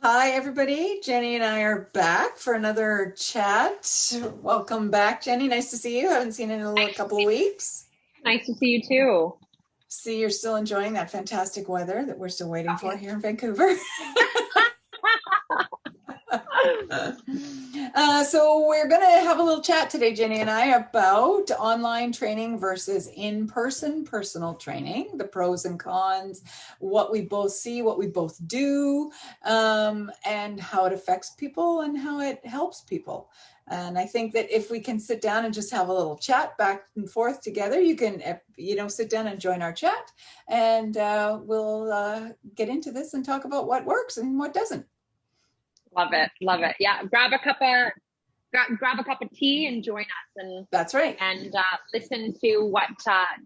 Hi, everybody. Jenny and I are back for another chat. Welcome back, Jenny. Nice to see you. Haven't seen you in a couple of weeks. Nice to see you too. See, you're still enjoying that fantastic weather that we're still waiting for here in Vancouver. So we're going to have a little chat today, Jenny and I, about online training versus in-person personal training, the pros and cons, what we both see, what we both do, and how it affects people and how it helps people. And I think that if we can sit down and just have a little chat back and forth together, you can, sit down and join our chat, and we'll get into this and talk about what works and what doesn't. Love it. Love it. Yeah. Grab a cup of tea and join us That's right. and listen to what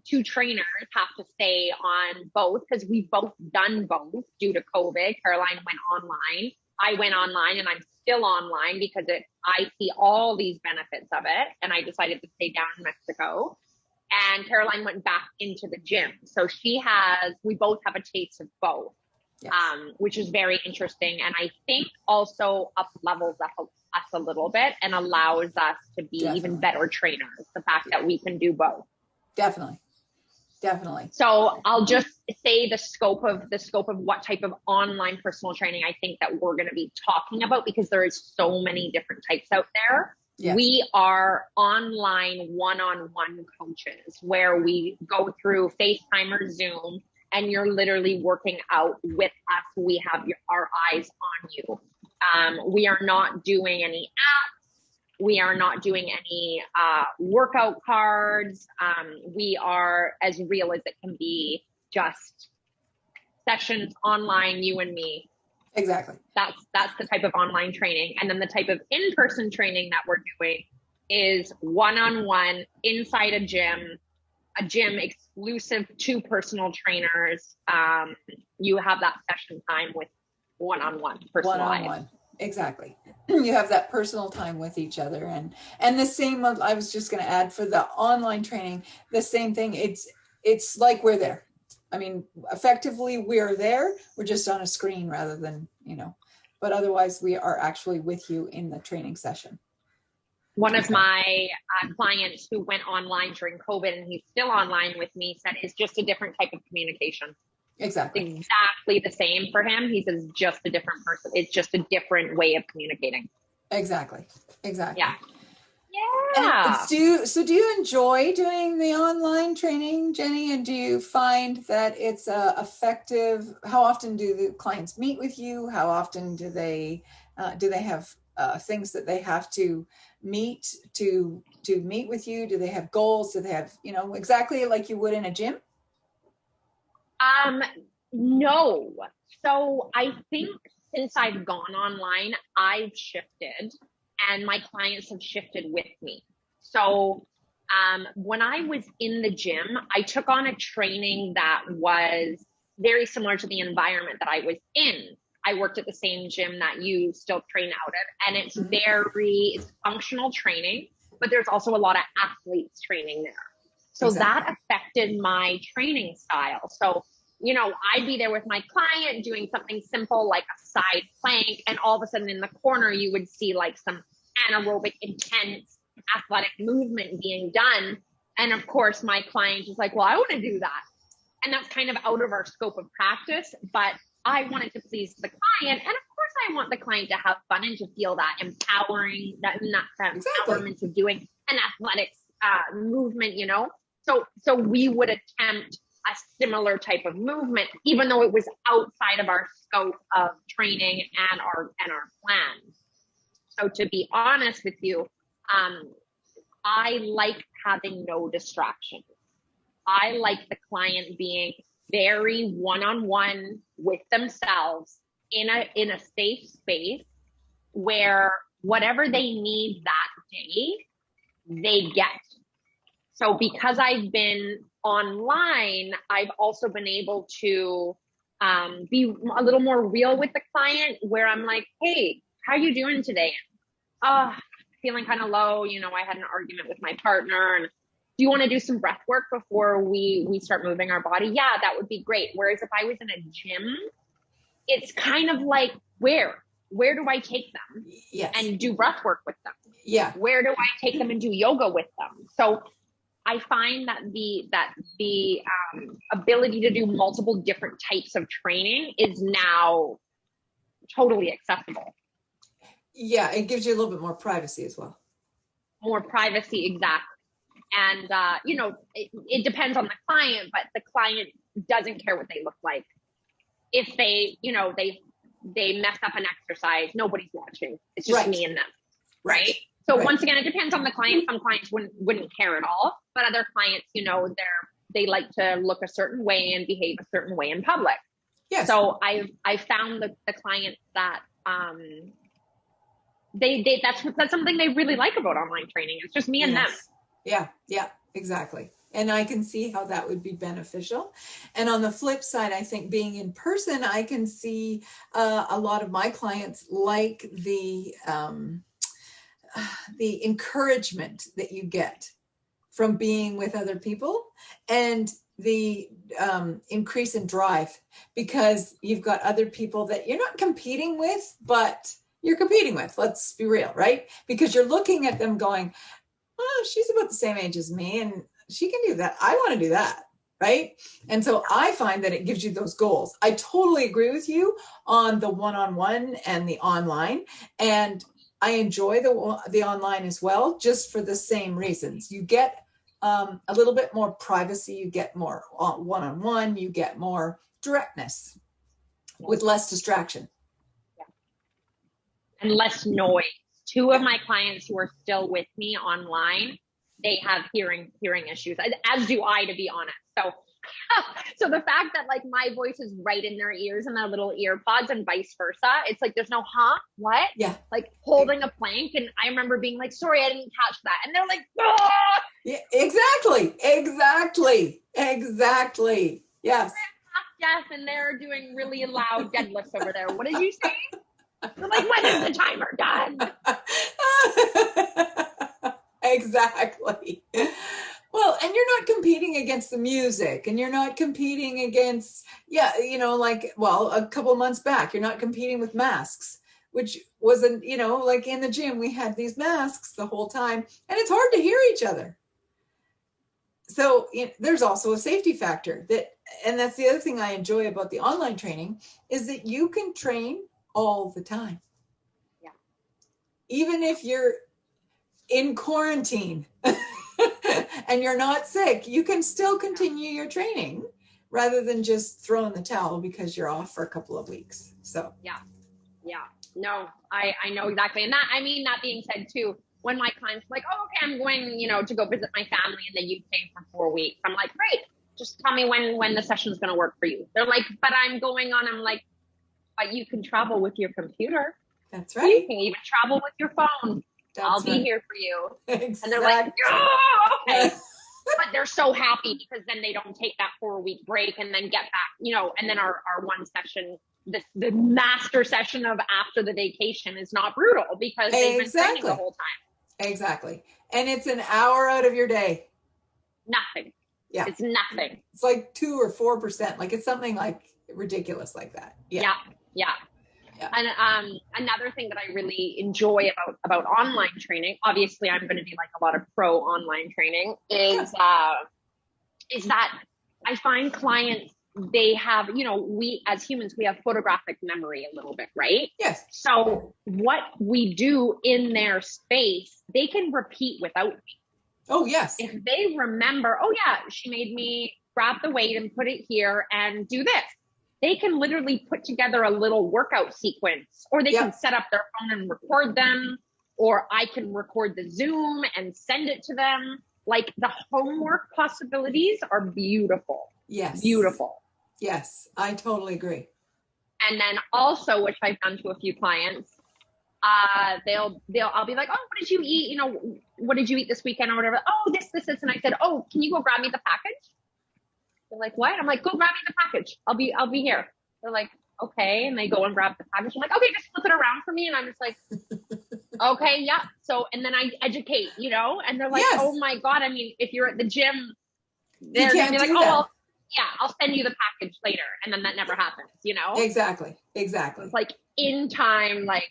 two trainers have to say on both because we've both done both due to COVID. Caroline went online. I went online and I'm still online because I see all these benefits of it. And I decided to stay down in Mexico. And Caroline went back into the gym. So we both have a taste of both. Yes. Which is very interesting. And I think also up levels us a little bit and allows us to be Definitely. even better trainers. The fact that we can do both. Definitely. Definitely. So I'll just say the scope of what type of online personal training I think that we're going to be talking about because there is so many different types out there. Yes. We are online one-on-one coaches where we go through FaceTime or Zoom and you're literally working out with us. We have our eyes on you. We are not doing any apps. We are not doing any workout cards. We are as real as it can be, just sessions online, you and me. Exactly. That's the type of online training. And then the type of in-person training that we're doing is one-on-one inside a gym exclusive to personal trainers. You have that session time with one-on-one personalized. One-on-one. Exactly. You have that personal time with each other, and the same. I was just going to add for the online training, the same thing. It's like we're there. I mean, effectively we're there. We're just on a screen rather than but otherwise we are actually with you in the training session. One of my clients who went online during COVID and he's still online with me said it's just a different type of communication. Exactly. Exactly the same for him. He says just a different person. It's just a different way of communicating. Exactly. Yeah. Yeah. Do you enjoy doing the online training, Jenny? And do you find that it's effective? How often do the clients meet with you? How often do they have things that they have to meet to meet with you? Do they have goals? Do they have exactly like you would in a gym? No. So I think since I've gone online, I've shifted and my clients have shifted with me. So when I was in the gym, I took on a training that was very similar to the environment that I was in. I worked at the same gym that you still train out of, and it's it's functional training, but there's also a lot of athletes training there. So that affected my training style. So, I'd be there with my client doing something simple like a side plank, and all of a sudden in the corner, you would see like some anaerobic, intense athletic movement being done. And of course, my client is like, well, I want to do that. And that's kind of out of our scope of practice, but I wanted to please the client. And of course, I want the client to have fun and to feel that empowering, that empowerment of doing an athletics movement, So we would attempt a similar type of movement, even though it was outside of our scope of training and our plan. So to be honest with you, I like having no distractions. I like the client being very one-on-one with themselves in a safe space where whatever they need that day, they get. So because I've been online, I've also been able to be a little more real with the client where I'm like, hey, how you doing today? Feeling kind of low. I had an argument with my partner, and do you want to do some breath work before we start moving our body? Yeah, that would be great. Whereas if I was in a gym, it's kind of like, where? where do I take them Yes. and do breath work with them? Yeah. Where do I take them and do yoga with them? So I find that the ability to do multiple different types of training is now totally accessible. Yeah, it gives you a little bit more privacy as well. More privacy, exactly. And it depends on the client, but the client doesn't care what they look like. If they mess up an exercise, nobody's watching. It's just me and them, right? So once again, it depends on the client. Some clients wouldn't care at all, but other clients, they like to look a certain way and behave a certain way in public. Yes. So I found the clients that that's something they really like about online training. It's just me and them. Yeah, exactly. And I can see how that would be beneficial. And on the flip side, I think being in person, I can see a lot of my clients like the encouragement that you get from being with other people, and the increase in drive, because you've got other people that you're not competing with, but you're competing with. Let's be real, right? Because you're looking at them going, oh, she's about the same age as me and she can do that. I want to do that, right? And so I find that it gives you those goals. I totally agree with you on the one-on-one and the online. And I enjoy the online as well, just for the same reasons. You get a little bit more privacy, you get more one-on-one, you get more directness with less distraction. And less noise. Two of my clients who are still with me online, they have hearing issues, as do I, to be honest. So the fact that like my voice is right in their ears and their little ear pods and vice versa, it's like there's no what? Yeah. Like holding a plank, and I remember being like, sorry, I didn't catch that. And they're like, ah! Yeah, exactly. Yes. Yes, and they're doing really loud deadlifts over there. What did you say? They're like, when is the timer done? Exactly. Well, and you're not competing against the music, and you're not competing against, a couple of months back, you're not competing with masks, which wasn't, like in the gym, we had these masks the whole time, and it's hard to hear each other. So there's also a safety factor and that's the other thing I enjoy about the online training, is that you can train all the time. Yeah. Even if you're in quarantine and you're not sick, you can still continue your training rather than just throw in the towel because you're off for a couple of weeks. So yeah. No, I know exactly. And that being said too, when my clients are like, oh, okay, I'm going, to go visit my family in the UK for 4 weeks. I'm like, great. Just tell me when the session's going to work for you. They're like, but I'm like, but you can travel with your computer. That's right. You can even travel with your phone. I'll be here for you. Exactly. And they're like, oh, okay. But they're so happy because then they don't take that 4-week break and then get back, and then our one session, the master session of after the vacation is not brutal because they've been training the whole time. Exactly. And it's an hour out of your day. Nothing. Yeah. It's nothing. It's like 2 or 4%. Like it's something like ridiculous like that. Yeah. And another thing that I really enjoy about online training, obviously I'm going to be like a lot of pro online training, is that I find clients, they have, we as humans, we have photographic memory a little bit, right? Yes. So what we do in their space, they can repeat without me. Oh, yes. If they remember, oh yeah, she made me grab the weight and put it here and do this. They can literally put together a little workout sequence, or they can set up their phone and record them, or I can record the Zoom and send it to them. Like the homework possibilities are beautiful. Yes. Beautiful. Yes, I totally agree. And then also, which I've done to a few clients, I'll be like, oh, what did you eat? What did you eat this weekend or whatever? Oh, this. And I said, oh, can you go grab me the package? They're like, what? I'm like, go grab me the package. I'll be here. They're like, okay. And they go and grab the package. I'm like, okay, just flip it around for me. And I'm just like, okay, yeah. So, and then I educate, and they're like, oh my God. I mean, if you're at the gym, they're going to be like, oh, well, yeah, I'll send you the package later. And then that never happens, you know? Exactly. It's like in time, like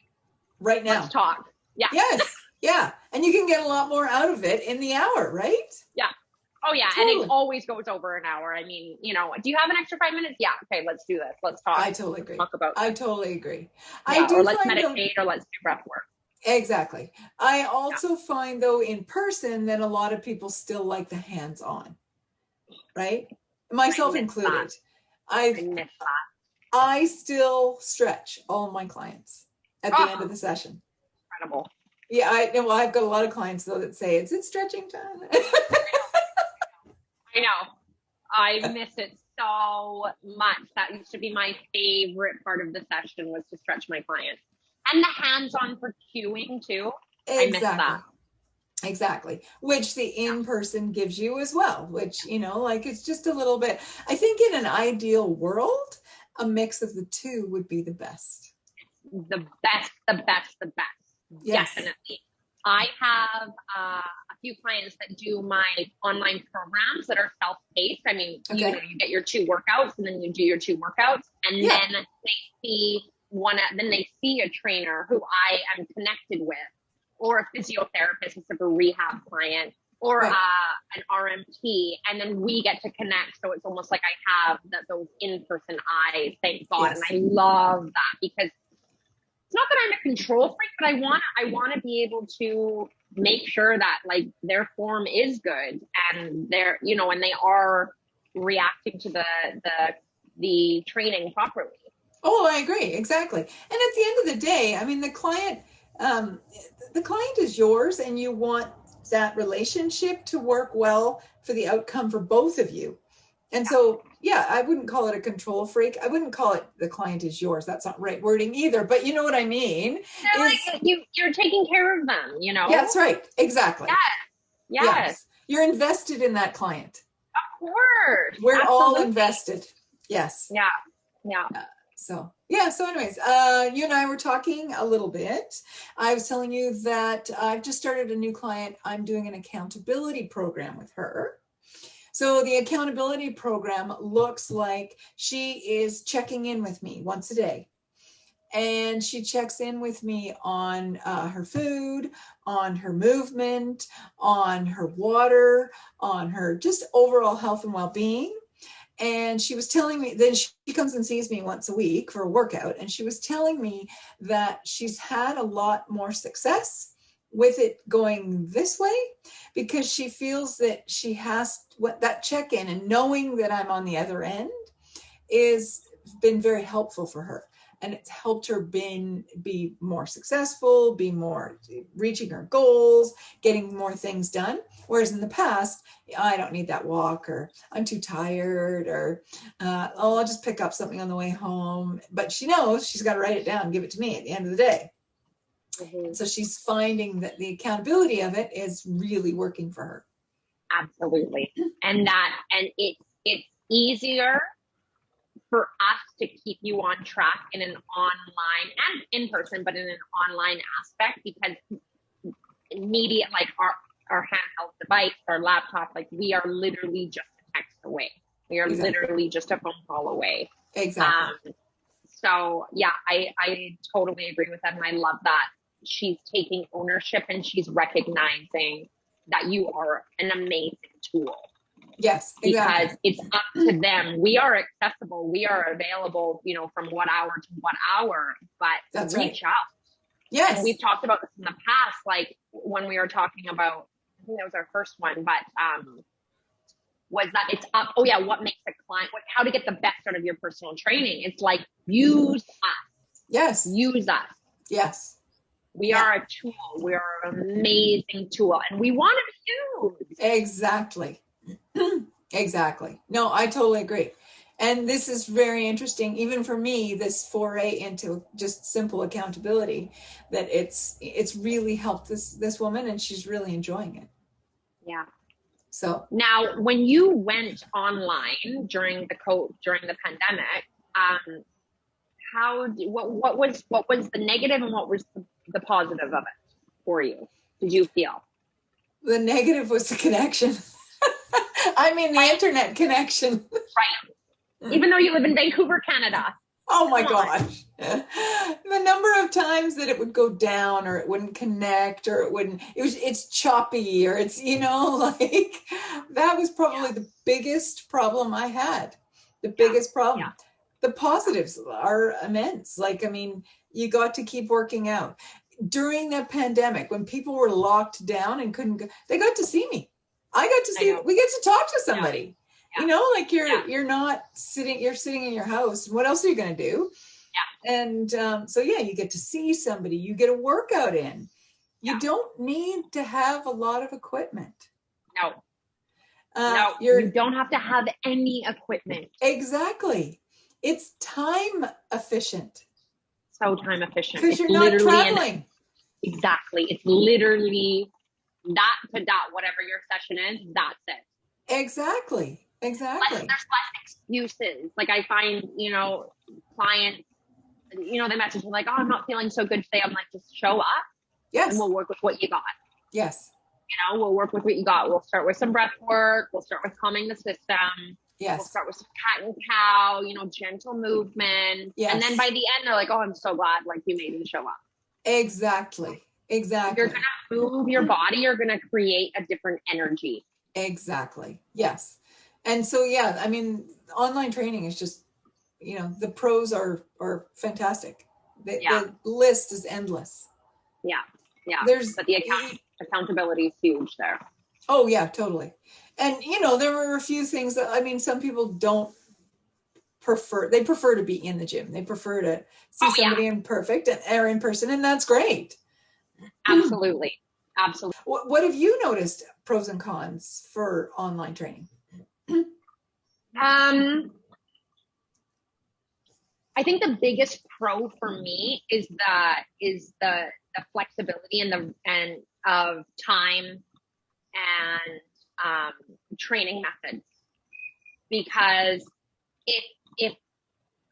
right now. Let's talk. Yeah. Yes. Yeah. And you can get a lot more out of it in the hour, right? Yeah. Oh yeah. Totally. And it always goes over an hour. I mean, you know, do you have an extra 5 minutes? Yeah. Okay. Let's do this. Let's talk. I totally agree. Talk about I totally agree. Yeah, I do or let's meditate or let's do breath work. Exactly. I also find though in person that a lot of people still like the hands-on, right? Myself included. I miss that. I still stretch all my clients at the end of the session. Incredible. Yeah, I've got a lot of clients though that say it's stretching time. I know. I miss it so much. That used to be my favorite part of the session, was to stretch my clients. And the hands-on for cueing too. Exactly. I miss that. Exactly. Which the in-person gives you as well, which, you know, like it's just a little bit, I think in an ideal world, a mix of the two would be the best. The best. Yes. Definitely. I have a few clients that do my online programs that are self-paced. I mean, you know, you get your 2 workouts and then you do your 2 workouts, and then they see a trainer who I am connected with, or a physiotherapist instead of a rehab client, or an RMT, and then we get to connect. So it's almost like I have those in-person eyes, thank God. Yes. And I love that, because it's not that I'm a control freak, but I want to be able to make sure that like their form is good, and they're, you know, and they are reacting to the training properly. Oh, I agree. Exactly. And at the end of the day, I mean, the client is yours, and you want that relationship to work well for the outcome for both of you. And so, yeah, I wouldn't call it a control freak. I wouldn't call it the client is yours. That's not right wording either, but you know what I mean? You're taking care of them, you know? Yeah, that's right. Exactly. Yes. You're invested in that client. Of course. We're all invested. Yes. Yeah. So anyways, you and I were talking a little bit. I was telling you that I've just started a new client. I'm doing an accountability program with her. So the accountability program looks like she is checking in with me once a day. And she checks in with me on her food, on her movement, on her water, on her just overall health and well-being. And she was telling me, then she comes and sees me once a week for a workout. And she was telling me that she's had a lot more success with it going this way, because she feels that she has that check-in, and knowing that I'm on the other end is been very helpful for her. And it's helped her be more successful, be more reaching her goals, getting more things done. Whereas in the past, I don't need that walk, or I'm too tired, or I'll just pick up something on the way home. But she knows she's got to write it down and give it to me at the end of the day. Mm-hmm. So she's finding that the accountability of it is really working for her. Absolutely. And it's easier for us to keep you on track in an online and in person, but in an online aspect, because media, like our handheld device, our laptop, like we are literally just a text away. We are literally just a phone call away. Exactly. So yeah, I totally agree with that. And I love that she's taking ownership and she's recognizing that you are an amazing tool. Yes, exactly. Because it's up to them. We are accessible. We are available, you know, from what hour to what hour, but that's reach out. Yes. And we've talked about this in the past, like when we were talking about, I think that was our first one, but was that it's up. Oh yeah. What makes a client, how to get the best out of your personal training. It's like, use us. Yes. Use us. Yes. We are a tool. We are an amazing tool, and we want to be used. Exactly. Exactly. No, I totally agree. And this is very interesting, even for me, this foray into just simple accountability, that it's really helped this woman, and she's really enjoying it. Yeah. So now, when you went online during the pandemic, what was the negative and what was the positive of it for you? Did you feel? The negative was the connection. I mean, the internet connection. Right. Even though you live in Vancouver, Canada. Oh my gosh. The number of times that it would go down or it wouldn't connect or it's choppy or it's, like that was probably the biggest problem I had. The biggest problem. Yeah. The positives are immense. Like, I mean, you got to keep working out. During the pandemic, when people were locked down and couldn't go, they got to see me. I got to see, we get to talk to somebody. Yeah. Like you're not sitting, you're sitting in your house. What else are you going to do? Yeah. And so, you get to see somebody, you get a workout in. You don't need to have a lot of equipment. No. No, you don't have to have any equipment. Exactly. It's time efficient. So time efficient. Because you're not traveling. Exactly. It's literally that to that, whatever your session is, that's it. Exactly. There's less excuses. Like I find, clients, they message me like, oh, I'm not feeling so good today. I'm like, just show up. Yes. And we'll work with what you got. Yes. We'll work with what you got. We'll start with some breath work. We'll start with calming the system. Yes. We'll start with some cat and cow, gentle movement. Yes. And then by the end, they're like, oh, I'm so glad you made me show up. Exactly. Exactly. You're going to move your body. You're going to create a different energy. Exactly. Yes. And so, I mean, online training is just, the pros are fantastic. The list is endless. Yeah. Yeah. But the accountability is huge there. Oh yeah, totally. And, there were a few things that, some people don't prefer to be in the gym. They prefer to see somebody in person, and that's great. Absolutely. Absolutely. What have you noticed pros and cons for online training? I think the biggest pro for me is the flexibility and of time and training methods. Because if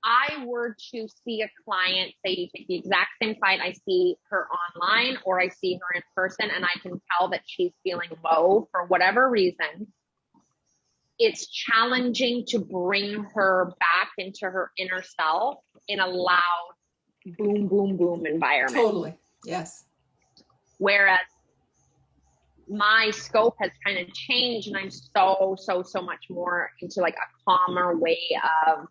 I were to see a client, say you take the exact same client, I see her online or I see her in person, and I can tell that she's feeling low for whatever reason, it's challenging to bring her back into her inner self in a loud boom, boom, boom environment. Totally. Yes. Whereas my scope has kind of changed, and I'm so much more into like a calmer way of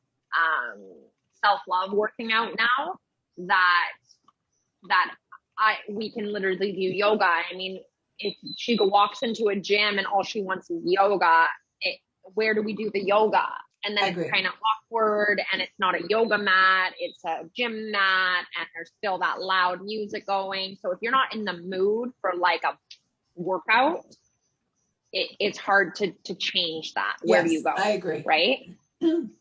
self-love working out now that we can literally do yoga. I mean, if she walks into a gym and all she wants is yoga, where do we do the yoga? And then it's kind of awkward, and it's not a yoga mat, it's a gym mat, and there's still that loud music going. So if you're not in the mood for like a workout, it's hard to change that. Where do you go? I agree. Right?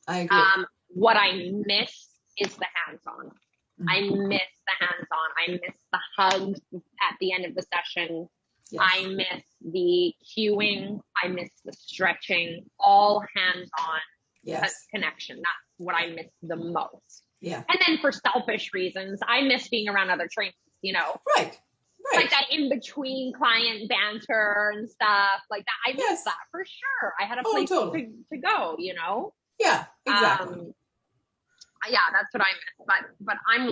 I agree. What I miss is the hands-on. Mm-hmm. I miss the hands-on. I miss the hugs at the end of the session. Yes. I miss the cueing. I miss the stretching. All hands-on connection. That's what I miss the most. Yeah. And then for selfish reasons, I miss being around other trainers, Right. Like that in-between client banter and stuff like that. I miss that for sure. I had a place to go, Yeah, exactly. That's what I miss. But I'm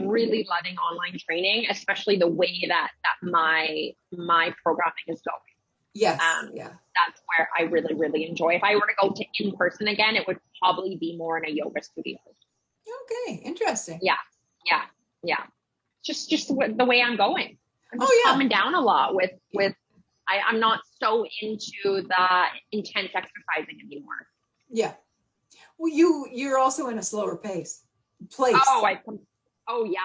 really loving online training, especially the way that my programming is going. Yes. That's where I really, really enjoy. If I were to go to in-person again, it would probably be more in a yoga studio. Okay. Interesting. Yeah. Just the way I'm going. I'm just calming down a lot with I'm not so into the intense exercising anymore. Yeah. Well, you're also in a slower place. Oh yeah.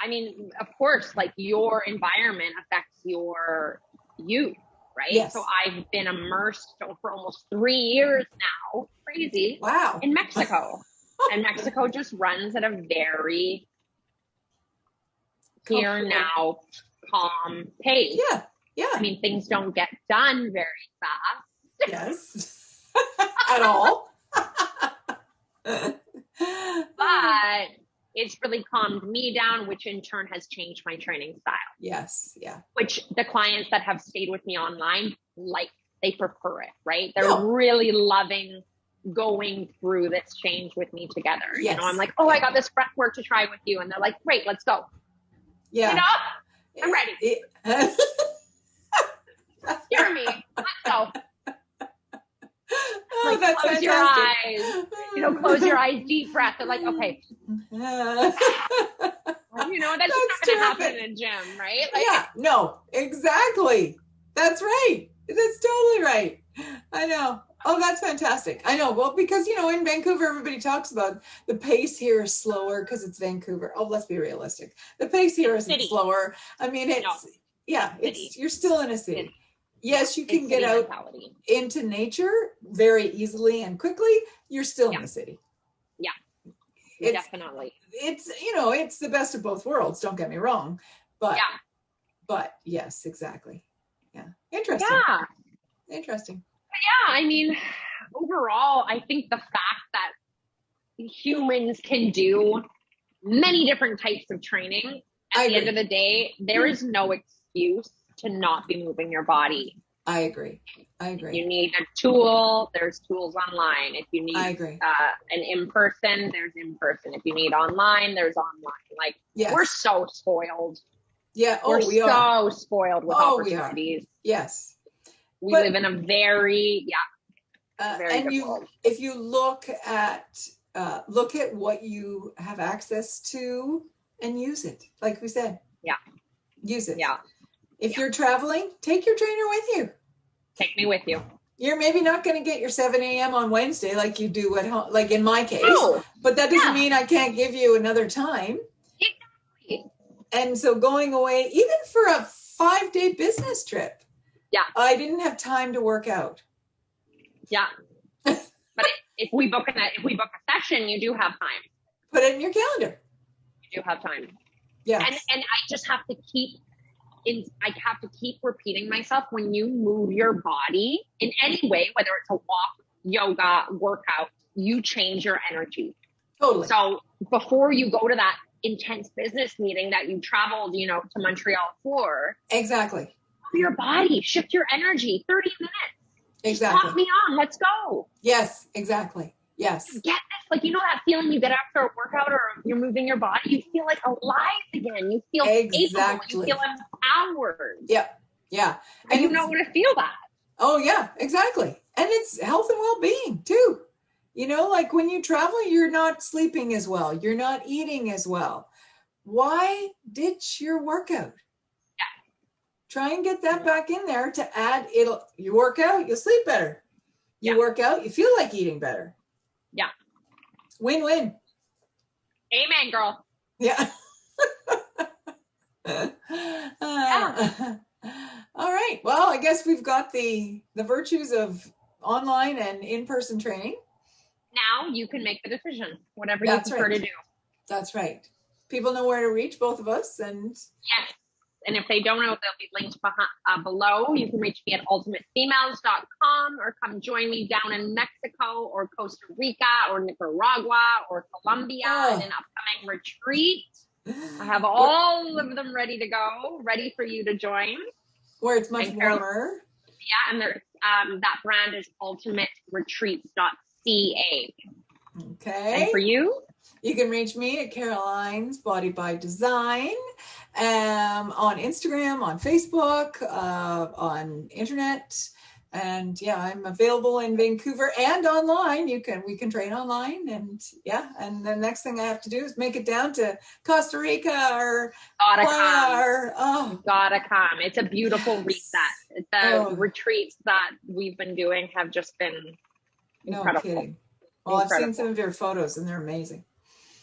I mean, of course, like your environment affects your youth, right? Yes. So I've been immersed for almost 3 years now. Crazy. Wow. In Mexico. And Mexico just runs at a very here now, calm pace. Yeah. I mean, things don't get done very fast. Yes. At all. But it's really calmed me down, which in turn has changed my training style. Yes. Yeah. Which the clients that have stayed with me online like they prefer it, right? They're No. really loving going through this change with me together. Yes. You know, I'm like, oh, I got this breath work to try with you. And they're like, great, let's go. Yeah. You know, I'm ready. Hear me. Let's go. Oh, Like, that's close fantastic. your eyes. You know, close your eyes, deep breath. They're like, okay. You know, that's just not going to happen in a gym, right? Like, yeah, no, exactly. That's right. That's totally right. I know. Oh, that's fantastic. I know. Well, because, in Vancouver, everybody talks about the pace here is slower because it's Vancouver. Oh, let's be realistic. The pace here isn't slower. I mean, you're still in a city. Yes, you can get out into nature very easily and quickly. You're still in the city. Yeah, definitely. It's the best of both worlds. Don't get me wrong. But yes, exactly. Yeah. Interesting. Yeah. Interesting. Yeah, I mean, overall, I think the fact that humans can do many different types of training, at the end of the day, there is no excuse to not be moving your body. I agree. If you need a tool, there's tools online. If you need an in-person, there's in-person. If you need online, there's online. Like, we're so spoiled. Yeah. We're so spoiled with opportunities. Yes. We live in a very good world. If you look at what you have access to and use it, like we said. Yeah. Use it. Yeah. If you're traveling, take your trainer with you. Take me with you. You're maybe not going to get your 7 a.m. on Wednesday like you do at home, like in my case. No. But that doesn't mean I can't give you another time. Exactly. And so going away, even for a 5-day business trip, I didn't have time to work out. Yeah. But if we book a session, you do have time. Put it in your calendar. You do have time. Yeah. And I just have to keep repeating myself, when you move your body in any way, whether it's a walk, yoga, workout, you change your energy. Totally. So before you go to that intense business meeting that you traveled, to Montreal for. Exactly. Your body, shift your energy, 30 minutes. Exactly. Pop me on, let's go. Yes, exactly. Yes. Get this, like, that feeling you get after a workout or you're moving your body, you feel like alive again. You feel able, you feel empowered. Yeah. Yeah. And you know what to feel that. Oh yeah, exactly. And it's health and well-being too. Like when you travel, you're not sleeping as well. You're not eating as well. Why ditch your workout? Try and get that back in there to add you work out, you'll sleep better. You work out, you feel like eating better. Yeah. Win-win. Amen, girl. Yeah. All right. Well, I guess we've got the virtues of online and in-person training. Now you can make the decision, whatever you prefer to do. That's right. People know where to reach both of us. And yes. And if they don't know, they'll be linked below. You can reach me at ultimatefemales.com or come join me down in Mexico or Costa Rica or Nicaragua or Colombia in an upcoming retreat. I have all of them ready to go, ready for you to join. Where it's much warmer. Yeah, and that brand is ultimateretreats.ca. Okay. And for you? You can reach me at Caroline's Body by Design on Instagram, on Facebook, on internet. And I'm available in Vancouver and online. We can train online, and the next thing I have to do is make it down to Costa Rica or gotta come. It's a beautiful reset. The retreats that we've been doing have just been incredible. No kidding. Well, I've seen some of your photos and they're amazing.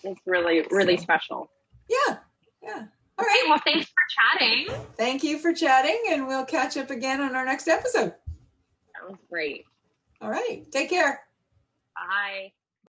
It's really, really special. Yeah. All right. Well, thanks for chatting. Thank you for chatting, and we'll catch up again on our next episode. Sounds great. All right. Take care. Bye.